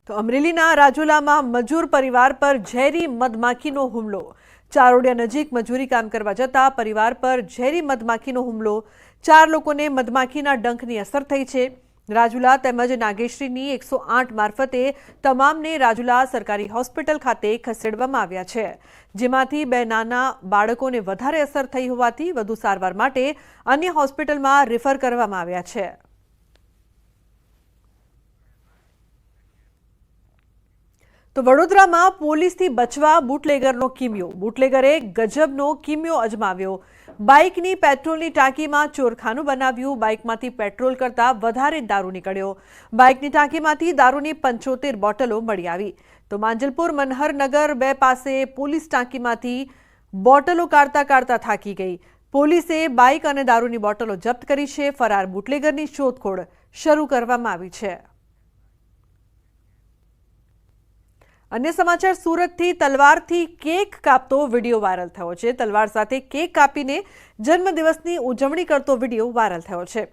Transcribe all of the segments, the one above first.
તો અમરેલીના રાજુલામાં મજૂર પરિવાર પર ઝેરી મધમાખીનો હુમલો। ચારોડિયા નજીક મજૂરી કામ કરવા જતા પરિવાર પર ઝેરી મધમાખીનો હુમલો। 4 લોકોને મધમાખીના ડંખની અસર થઈ છે। રાજુલા તેમજ નાગેશ્રીની 108 મારફતે તમામને રાજુલા સરકારી હોસ્પિટલ ખાતે ખસેડવામાં આવ્યા છે, જેમાંથી 2 નાના બાળકોને વધારે અસર થઈ હોવાથી વધુ સારવાર માટે અન્ય હોસ્પિટલમાં રેફર કરવામાં આવ્યા છે। તો વડોદરામાં પોલીસથી બચવા બુટલેગરનો કિમિયો। બુટલેગરે ગજબનો કિમિયો અજમાવ્યો। બાઇકની પેટ્રોલની ટાંકીમાં ચોરખાનું બનાવ્યું। બાઇકમાંથી પેટ્રોલ કરતાં વધારે દારૂ નીકળ્યો। બાઇકની ટાંકીમાંથી દારૂની 75 બોટલો મળી આવી। તો માંજલપુર મનહરનગર 2 પાસે પોલીસ ટાંકીમાંથી બોટલો કાઢતા થાકી ગઈ। પોલીસે બાઇક અને દારૂની બોટલો જપ્ત કરી છે। ફરાર બુટલેગરની શોધખોળ શરૂ કરવામાં આવી છે। अन्य समाचार सूरतथी तलवारथी केक कापतो विडियो वायरल थयो छे। तलवार साथे केक कापीने जन्मदिवसनी उजवणी करतो विडियो वायरल थयो छे।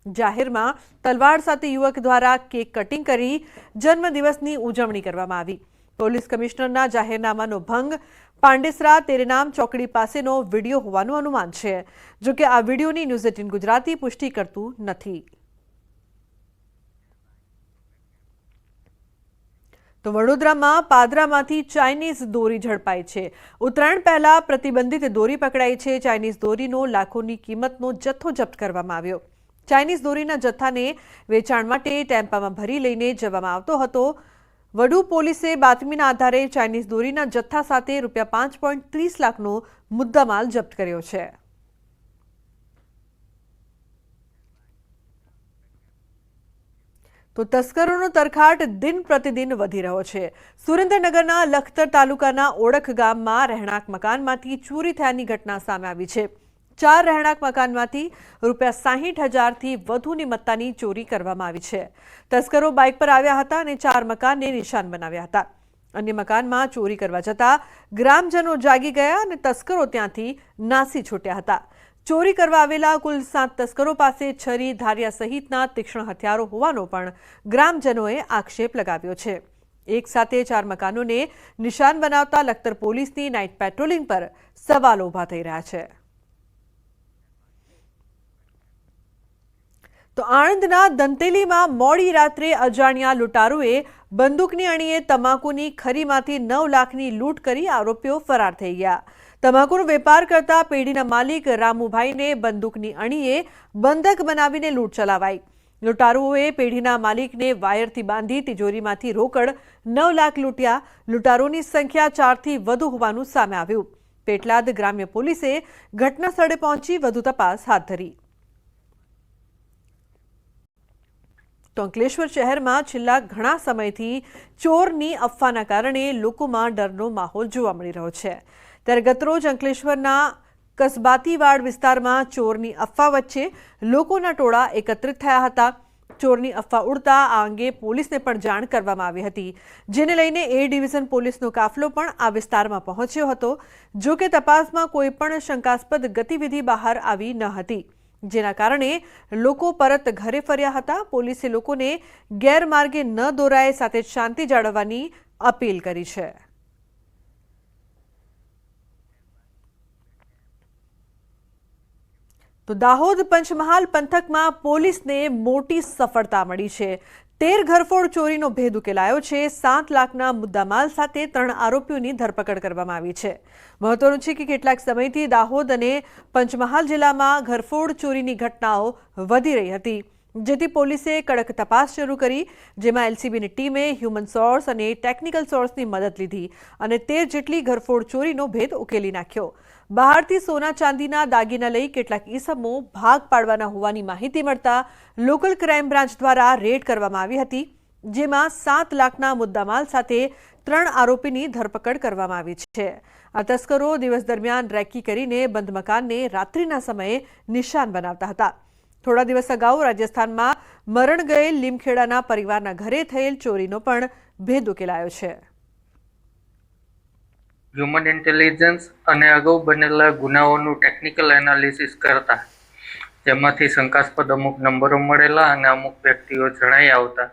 जाहेरमां तलवार साथे युवक द्वारा केक कटिंग करी जन्मदिवसनी उजवणी करवामां आवी। पोलीस कमिश्नरना जाहेरनामानो भंग પાંડેસરા તેરેનામ ચોકડી પાસેનો વિડિયો હોવાનું અનુમાન છે। જો કે આ વિડિયોની ન્યૂઝ 18 ગુજરાતી પુષ્ટિ કરતું નથી। તો વડોદરામાં પાદરામાંથી ચાઇનીઝ દોરી ઝડપાઈ છે। ઉત્તરાયણ પહેલા પ્રતિબંધિત દોરી પકડાઈ છે। ચાઇનીઝ દોરીનો લાખોની કિંમતનો જથ્થો જપ્ત કરવામાં આવ્યો। ચાઇનીઝ દોરીના જથ્થાને વેચાણ માટે ટેમ્પામાં ભરી લઈને જવામાં આવતો હતો। વડુ પોલીસે બાતમીના આધારે ચાઇનીઝ દોરીના જથ્થા સાથે ₹5.30 લાખનો મુદ્દામાલ જપ્ત કર્યો છે। તો તસ્કરોનો તરખાટ દિન પ્રતિદિન વધી રહ્યો છે। સુરેન્દ્રનગરના લખતર તાલુકાના ઓળખ ગામમાં રહેણાંક મકાનમાંથી ચોરી થયાની ઘટના સામે આવી છે। 4 રહેણાંક મકાનમાંથી ₹60,000થી વધુની મત્તાની ચોરી કરવામાં આવી છે। તસ્કરો બાઇક પર આવ્યા હતા અને 4 મકાનને નિશાન બનાવ્યા હતા। અન્ય મકાનમાં ચોરી કરવા જતા ગ્રામજનો જાગી ગયા અને તસ્કરો ત્યાંથી નાસી છૂટ્યા હતા। ચોરી કરવા આવેલા કુલ 7 તસ્કરો પાસે છરી, ધારિયા સહિતના તીક્ષ્ણ હથિયારો હોવાનો પણ ગ્રામજનોએ આક્ષેપ લગાવ્યો છે। એક સાથે 4 મકાનોને નિશાન બનાવતા લખતર પોલીસની નાઇટ પેટ્રોલિંગ પર સવાલો ઊભા થઈ રહ્યા છે। તો આણંદના દંતેલીમાં મોડી રાત્રે અજાણ્યા લૂંટારુએ બંદૂકની અણીએ તમાકુની ખરીમાંથી 9 લાખની લૂંટ કરી આરોપીઓ ફરાર થઈ ગયા। તમાકુનો વેપાર કરતા પેઢીના માલિક રામુભાઈને બંદૂકની અણીએ બંધક બનાવીને લૂંટ ચલાવાઈ। લૂંટારુઓએ પેઢીના માલિકને વાયરથી બાંધી તિજોરીમાંથી રોકડ 9 લાખ લૂંટ્યા। લૂંટારોની સંખ્યા 4થી વધુ હોવાનું સામે આવ્યું। પેટલાદ ગ્રામ્ય પોલીસે ઘટના સ્થળે પહોંચી વધુ તપાસ હાથ ધરી। તો અંકલેશ્વર શહેરમાં છેલ્લા ઘણા સમયથી ચોરની અફવાના કારણે લોકોમાં ડરનો માહોલ જોવા મળી રહ્યો છે। ત્યારે ગતરોજ અંકલેશ્વરના કસબાતીવાડ વિસ્તારમાં ચોરની અફવા વચ્ચે લોકોના ટોળા એકત્રિત થયા હતા। ચોરની અફવા ઉડતા આ અંગે પોલીસને પણ જાણ કરવામાં આવી હતી, જેને લઈને એ ડિવિઝન પોલીસનો કાફલો પણ આ વિસ્તારમાં પહોંચ્યો હતો। જો કે તપાસમાં કોઈ પણ શંકાસ્પદ ગતિવિધિ બહાર આવી ન હતી, જેના કારણે લોકો પરત ઘરે ફર્યા હતા। પોલીસે લોકોને ગેરમાર્ગે ન દોરાય, સાથે શાંતિ જાળવવાની અપીલ કરી છે। તો દાહોદ પંચમહાલ પંથકમાં પોલીસને મોટી સફળતા મળી છે। 13 ઘરફોડ ચોરીનો ભેદ ઉકેલાયો છે। 7 લાખના મુદ્દામાલ સાથે 3 આરોપીઓની ધરપકડ કરવામાં આવી છે। મહત્વનું છે કે કેટલાક સમયથી દાહોદ અને પંચમહાલ જિલ્લામાં ઘરફોડ ચોરીની ઘટનાઓ વધી રહી હતી, જેથી પોલીસે કડક તપાસ શરૂ કરી, જેમાં એલસીબીની ટીમે હ્યુમન સોર્સ અને ટેકનિકલ સોર્સની મદદ લીધી અને 13 જેટલી ઘરફોડ ચોરીનો ભેદ ઉકેલી નાખ્યો। બહારથી સોના ચાંદીના દાગીના લઈ કેટલાક ઈસમો ભાગ પાડવાના હોવાની માહિતી મળતા લોકલ ક્રાઇમ બ્રાન્ચ દ્વારા રેડ કરવામાં આવી હતી, જેમાં 7 લાખના મુદ્દામાલ સાથે 3 આરોપીની ધરપકડ કરવામાં આવી છે। આ તસ્કરો દિવસ દરમિયાન રેકી કરીને બંધ મકાનને રાત્રિના સમયે નિશાન બનાવતા હતા। થોડા દિવસ અગાઉ રાજસ્થાનમાં મરણ ગયેલ લીમખેડાના પરિવારના ઘરે થયેલ ચોરીનો પણ ભેદ ઉકેલાયો છે। હ્યુમન ઇન્ટેલિજન્સ અને અગાઉ બનેલા ગુનાઓનું ટેકનિકલ એનાલિસિસ કરતા જેમાંથી શંકાસ્પદ અમુક નંબરો મળેલા અને અમુક વ્યક્તિઓ જણાઈ આવતા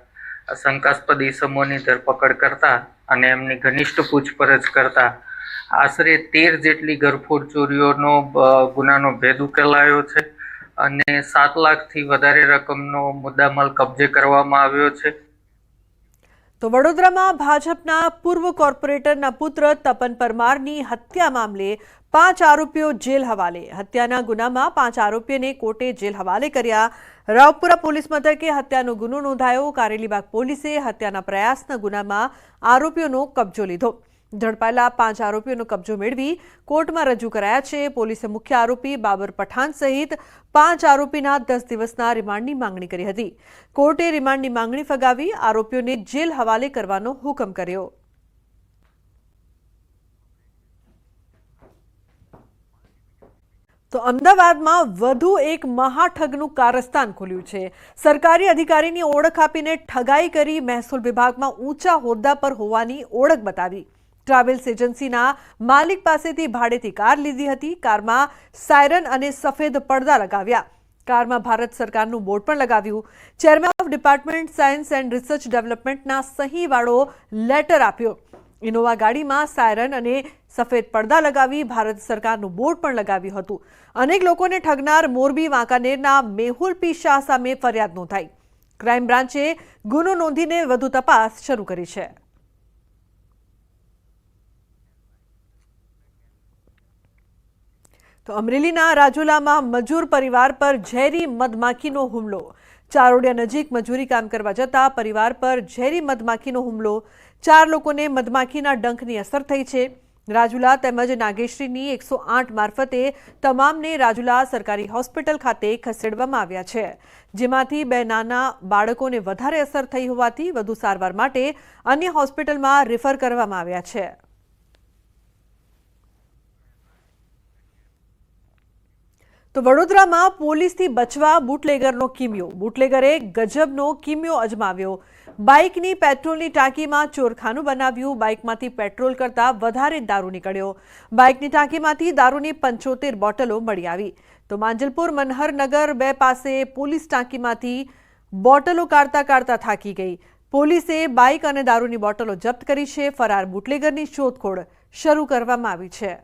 શંકાસ્પદ ઇસમોની ધરપકડ કરતા અને એમની ઘનિષ્ઠ પૂછપરછ કરતા આશરે 13 જેટલી ઘરફોડ ચોરીઓનો ગુનાનો ભેદ ઉકેલાયો છે અને 7 લાખથી વધારે રકમનો મુદ્દામાલ કબજે કરવામાં આવ્યો છે. તો વડોદરામાં ભાજપના પૂર્વ કોર્પોરેટરના પુત્ર તપન પરમારની હત્યા મામલે 5 આરોપીઓ જેલ હવાલે. હત્યાના ગુનામાં 5 આરોપીઓને કોર્ટે જેલ હવાલે કર્યા. રાવપુરા પોલીસ મથકે હત્યાનો ગુનો નોંધાયો. કારેલીબાગ પોલીસે હત્યાના પ્રયાસના ગુનામાં આરોપીઓનો કબજો લીધો. ઝડપાયેલા 5 આરોપીઓનો કબજો મેળવી કોર્ટમાં રજૂ કરાયા છે. પોલીસે મુખ્ય આરોપી બાબર પઠાણ સહિત 5 આરોપીના 10 દિવસના રિમાન્ડની માંગણી કરી હતી. કોર્ટે રિમાન્ડની માંગણી ફગાવી આરોપીઓને જેલ હવાલે કરવાનો હુકમ કર્યો. તો અમદાવાદમાં વધુ એક મહાઠગનું કારસ્તાન ખુલ્યું છે. સરકારી અધિકારીની ઓળખ આપીને ઠગાઈ કરી મહેસૂલ વિભાગમાં ઊંચા હોદ્દા પર હોવાની ઓળખ બતાવી. ટ્રાવેલ્સ એજન્સીના માલિક પાસેથી ભાડેથી કાર લીધી હતી. કારમાં સાયરન અને સફેદ પડદા લગાવ્યા. કારમાં ભારત સરકારનું બોર્ડ પણ લગાવ્યું. Chairman of department science and research ડેવલપમેન્ટના સહીવાળો લેટર આપ્યો. ઇનોવા ગાડીમાં સાયરન અને સફેદ પડદા લગાવી ભારત સરકારનું બોર્ડ પણ લગાવ્યું હતું. અનેક લોકોને ઠગનાર મોરબી વાંકાનેરના મેહુલ પી શાહ સામે ફરિયાદ નોંધાઈ. ક્રાઇમ બ્રાન્ચે ગુનો નોંધીને વધુ તપાસ શરૂ કરી છે. તો અમરેલીના રાજુલામાં મજૂર પરિવાર પર ઝેરી મધમાખીનો હુમલો. ચારોડિયા નજીક મજૂરી કામ કરવા જતા પરિવાર પર ઝેરી મધમાખીનો હુમલો. 4 લોકોને મધમાખીના ડંખની અસર થઈ છે. રાજુલા તેમજ નાગેશ્રીની 108 મારફતે તમામને રાજુલા સરકારી હોસ્પિટલ ખાતે ખસેડવામાં આવ્યા છે, જેમાંથી 2 નાના બાળકોને વધારે અસર થઈ હોવાથી વધુ સારવાર માટે અન્ય હોસ્પિટલમાં રેફર કરવામાં આવ્યા છે. તો વડોદરામાં પોલીસથી બચવા બુટલેગરનો કિમિયો. બુટલેગરે ગજબનો કિમિયો અજમાવ્યો. બાઇકની પેટ્રોલની ટાંકીમાં ચોરખાનું બનાવ્યું. બાઇકમાંથી પેટ્રોલ કરતાં વધારે દારૂ નીકળ્યો. બાઇકની ટાંકીમાંથી દારૂની 75 બોટલો મળી આવી. તો માંજલપુર મનહરનગર 2 પાસે પોલીસ ટાંકીમાંથી બોટલો કાઢતા થાકી ગઈ. પોલીસે બાઇક અને દારૂની બોટલો જપ્ત કરી છે. ફરાર બુટલેગરની શોધખોળ શરૂ કરવામાં આવી છે.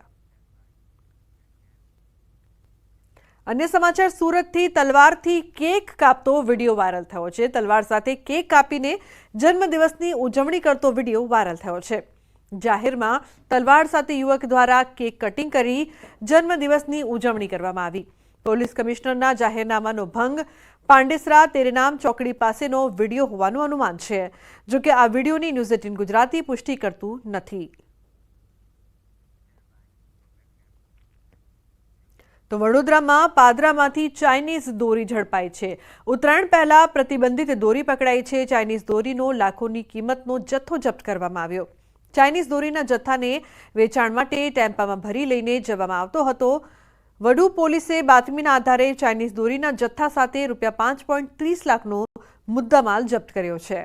અન્ય સમાચાર, સુરતથી તલવારથી કેક કાપતો વિડીયો વાયરલ થયો છે. તલવાર સાથે કેક કાપીને જન્મદિવસની ઉજવણી કરતો વિડીયો વાયરલ થયો છે. જાહેરમાં તલવાર સાથે યુવક દ્વારા કેક કટિંગ કરી જન્મદિવસની ઉજવણી કરવામાં આવી. પોલીસ કમિશનરના જાહેરનામાનો ભંગ. પાંડેસરા તેરેનામ ચોકડી પાસેનો વિડીયો હોવાનું અનુમાન છે. જોકે આ વિડીયોની ન્યૂઝ 18 ગુજરાતી પુષ્ટિ કરતું નથી. તો વડોદરામાં પાદરામાંથી ચાઇનીઝ દોરી ઝડપાઈ છે. ઉત્તરાયણ પહેલા પ્રતિબંધિત દોરી પકડાઈ છે. ચાઇનીઝ દોરીનો લાખોની કિંમતનો જથ્થો જપ્ત કરવામાં આવ્યો. ચાઇનીઝ દોરીના જથ્થાને વેચાણ માટે ટેમ્પામાં ભરી લઈને જવામાં આવતો હતો. વડુ પોલીસે બાતમીના આધારે ચાઇનીઝ દોરીના જથ્થા સાથે ₹5.30 લાખનો મુદ્દામાલ જપ્ત કર્યો છે.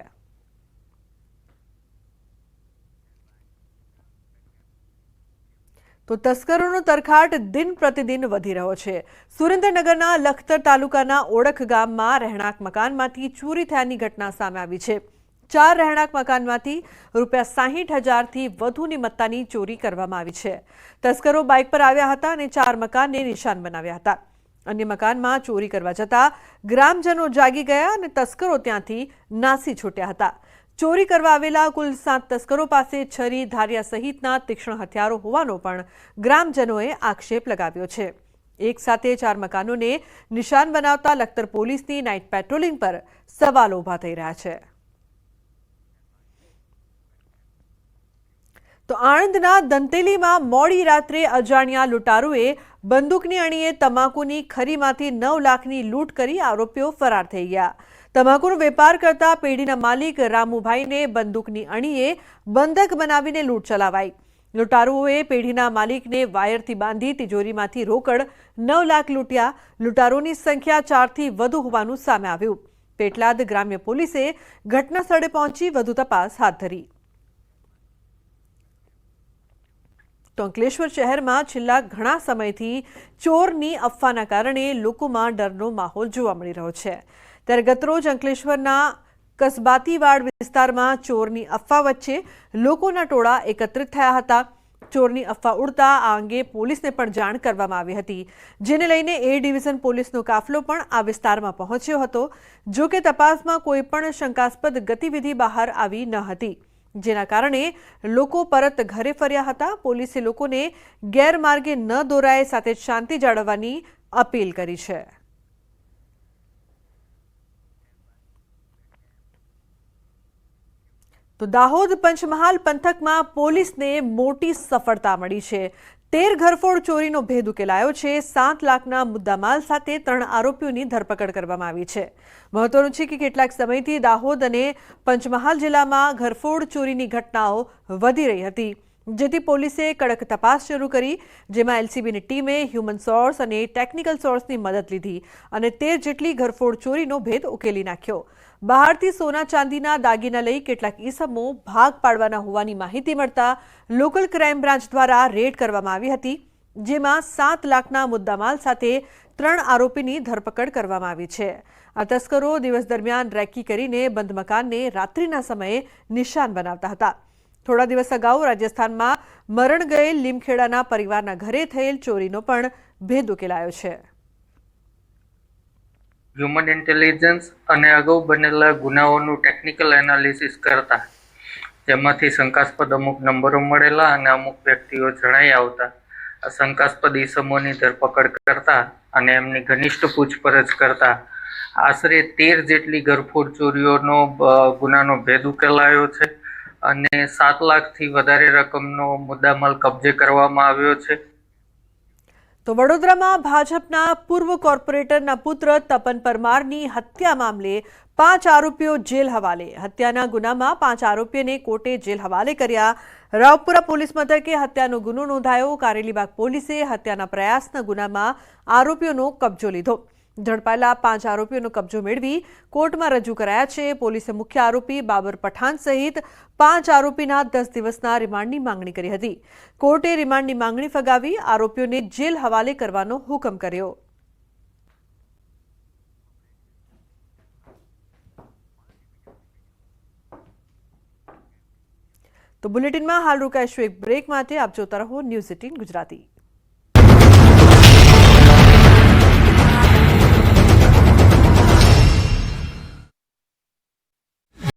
તો તસ્કરોનો તરખાટ દિન પ્રતિદિન વધી રહ્યો છે. સુરેન્દ્રનગરના લખતર તાલુકાના ઓળખ ગામમાં રહેણાંક મકાનમાંથી ચોરી થયાની ઘટના સામે આવી છે. 4 રહેણાંક મકાનમાંથી ₹60,000થી વધુની મત્તાની ચોરી કરવામાં આવી છે. તસ્કરો બાઇક પર આવ્યા હતા અને 4 મકાનને નિશાન બનાવ્યા હતા. અન્ય મકાનમાં ચોરી કરવા જતા ગ્રામજનો જાગી ગયા અને તસ્કરો ત્યાંથી નાસી છૂટ્યા હતા. ચોરી કરવા આવેલા કુલ 7 તસ્કરો પાસે છરી, ધારિયા સહિતના તીક્ષ્ણ હથિયારો હોવાનો પણ ગ્રામજનોએ આક્ષેપ લગાવ્યો છે. એક સાથે 4 મકાનોને નિશાન બનાવતા લખતર પોલીસની નાઇટ પેટ્રોલિંગ પર સવાલો ઊભા થઈ રહ્યા છે. તો આણંદના દંતેલીમાં મોડી રાત્રે અજાણ્યા લૂંટારુએ બંદૂકની અણીએ તમાકુની ખરીમાંથી 9 લાખની લૂંટ કરી આરોપીઓ ફરાર થઈ ગયા. તમાકુનો વેપાર કરતા પેઢીના માલિક રામુભાઈને બંદૂકની અણીએ બંધક બનાવીને લૂંટ ચલાવાઈ. લૂંટારુઓએ પેઢીના માલિકને વાયરથી બાંધી તિજોરીમાંથી રોકડ 9 લાખ લૂંટ્યા. લૂંટારોની સંખ્યા 4થી વધુ હોવાનું સામે આવ્યું. પેટલાદ ગ્રામ્ય પોલીસે ઘટના સ્થળે પહોંચી વધુ તપાસ હાથ ધરી. તો અંકલેશ્વર શહેરમાં છેલ્લા ઘણા સમયથી ચોરની અફવાના કારણે લોકોમાં ડરનો માહોલ જોવા મળી રહ્યો છે. ત્યારે ગતરોજ અંકલેશ્વરના કસબાતીવાડ વિસ્તારમાં ચોરની અફવા વચ્ચે લોકોના ટોળા એકત્રિત થયા હતા। ચોરની અફવા ઉડતા આ અંગે પોલીસને પણ જાણ કરવામાં આવી હતી, જેને લઈને એ ડિવિઝન પોલીસનો કાફલો પણ આ વિસ્તારમાં પહોંચ્યો હતો। જો કે તપાસમાં કોઈ પણ શંકાસ્પદ ગતિવિધિ બહાર આવી ન હતી, જેના કારણે લોકો પરત ઘરે ફર્યા હતા। પોલીસે લોકોને ગેરમાર્ગે ન દોરાય સાથે શાંતિ જાળવવાની અપીલ કરી છે। તો દાહોદ પંચમહાલ પંથકમાં પોલીસને મોટી સફળતા મળી છે। 13 ઘરફોડ ચોરીનો ભેદ ઉકેલાયો છે। 7 લાખના મુદ્દામાલ સાથે 3 આરોપીઓની ધરપકડ કરવામાં આવી છે। મહત્વનું છે કે કેટલાક સમયથી દાહોદ અને પંચમહાલ જિલ્લામાં ઘરફોડ ચોરીની ઘટનાઓ વધી રહી હતી, જેથી પોલીસે કડક તપાસ શરૂ કરી, જેમાં એલસીબીની ટીમે હ્યુમન સોર્સ અને ટેકનિકલ સોર્સની મદદ લીધી અને 13 જેટલી ઘરફોડ ચોરીનો ભેદ ઉકેલી નાખ્યો। બહારથી સોના ચાંદીના દાગીના લઈ કેટલાક ઈસમો ભાગ પાડવાના હોવાની માહિતી મળતા લોકલ ક્રાઇમ બ્રાન્ચ દ્વારા રેડ કરવામાં આવી હતી, જેમાં 7 લાખના મુદ્દામાલ સાથે 3 આરોપીની ધરપકડ કરવામાં આવી છે। આ તસ્કરો દિવસ દરમિયાન રેકી કરીને બંધ મકાનને રાત્રિના સમયે નિશાન બનાવતા હતા। થોડા દિવસ અગાઉ રાજસ્થાનમાં મરણ ગયેલ લીમખેડાના પરિવારના ઘરે થયેલ ચોરીનો પણ ભેદ ઉકેલાયો છે। હ્યુમન ઇન્ટેલિજન્સ અને અગાઉ બનેલા ગુનાઓનું ટેકનિકલ એનાલિસિસ કરતા જેમાંથી શંકાસ્પદ અમુક નંબરો મળેલા અને અમુક વ્યક્તિઓ જણાઈ આવતા આ શંકાસ્પદ ઈસમોની ધરપકડ કરતા અને એમની ઘનિષ્ઠ પૂછપરછ કરતા આશરે 13 જેટલી ઘરફોડ ચોરીઓનો ગુનાનો ભેદ ઉકેલાયો છે અને 7 લાખથી વધારે રકમનો મુદ્દામાલ કબજે કરવામાં આવ્યો છે। તો વડોદરામાં ભાજપના પૂર્વ કોર્પોરેટરના પુત્ર તપન પરમારની હત્યા મામલે 5 આરોપીઓ જેલ હવાલે। હત્યાના ગુનામાં 5 આરોપીઓને કોર્ટે જેલ હવાલે કર્યા। રાવપુરા પોલીસ મથકે હત્યાનો ગુનો નોંધાયો। કારેલીબાગ પોલીસે હત્યાના પ્રયાસના ગુનામાં આરોપીઓનો કબજો લીધો। ઝડપાયેલા 5 આરોપીઓનો કબજો મેળવી કોર્ટમાં રજૂ કરાયા છે। પોલીસે મુખ્ય આરોપી બાબર પઠાણ સહિત 5 આરોપીના 10 દિવસના રિમાન્ડની માંગણી કરી હતી। કોર્ટે રિમાન્ડની માંગણી ફગાવી આરોપીઓને જેલ હવાલે કરવાનો હુકમ કર્યો। તો બુલેટિનમાં હાલ રોકાઈશું એક બ્રેક માટે। આપ જોતા રહો ન્યૂઝ 18 ગુજરાતી।